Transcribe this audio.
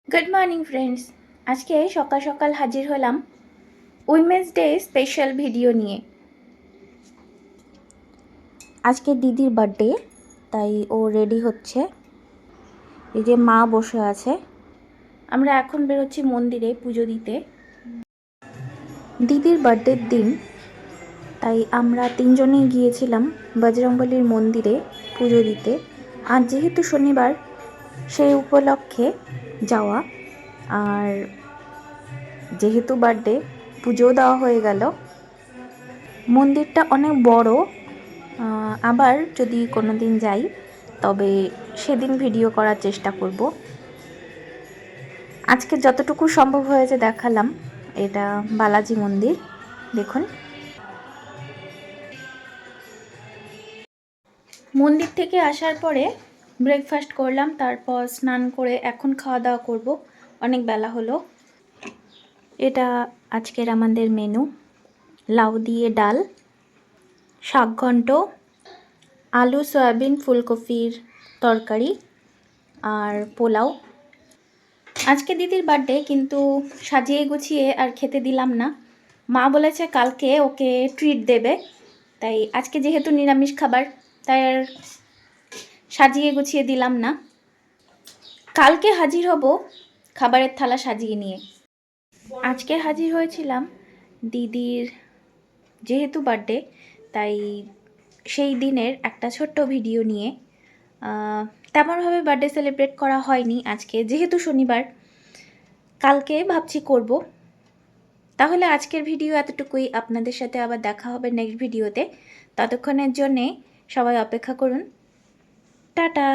Good morning friends. আজকে সকাল সকাল হাজির হলাম উইমেন্স ডে স্পেশাল ভিডিও নিয়ে। আজকে দিদির বার্থডে, তাই ও রেডি হচ্ছে। এই যে মা বসে আছে। আমরা এখন বেরোচ্ছি মন্দিরে পুজো দিতে। দিদির বার্থডের দিন, তাই আমরা তিনজনেই গিয়েছিলাম বজরংবলীর মন্দিরে পুজো দিতে। আর যেহেতু শনিবার, সেই উপলক্ষে যাওয়া। আর যেহেতু বার্থডে, পুজোও দেওয়া হয়ে গেল। মন্দিরটা অনেক বড়। আবার যদি কোনো দিন যাই তবে সেদিন ভিডিও করার চেষ্টা করব। আজকে যতটুকু সম্ভব হয়েছে দেখালাম। এটা বালাজি মন্দির, দেখুন। মন্দির থেকে আসার পরে ব্রেকফাস্ট করলাম, তারপর স্নান করে এখন খাওয়া দাওয়া করব। অনেক বেলা হলো। এটা আজকের আমাদের মেনু: লাউ দিয়ে ডাল, শাক ঘন্ট, আলু সয়াবিন ফুলকপির তরকারি আর পোলাও। আজকে দিদির বার্থডে, কিন্তু সাজিয়ে গুছিয়ে আর খেতে দিলাম না। মা বলেছে কালকে ওকে ট্রিট দেবে, তাই আজকে যেহেতু নিরামিষ খাবার, তাই আর সাজিয়ে গুছিয়ে দিলাম না। কালকে হাজির হব খাবারের থালা সাজিয়ে নিয়ে। আজকে হাজির হয়েছিলাম দিদির যেহেতু বার্থডে, তাই সেই দিনের একটা ছোট্ট ভিডিও নিয়ে। তেমনভাবে বার্থডে সেলিব্রেট করা হয়নি আজকে, যেহেতু শনিবার। কালকে ভাবছি করব। তাহলে আজকের ভিডিও এতটুকুই। আপনাদের সাথে আবার দেখা হবে নেক্সট ভিডিওতে। ততক্ষণের জন্যে সবাই অপেক্ষা করুন। টাটা।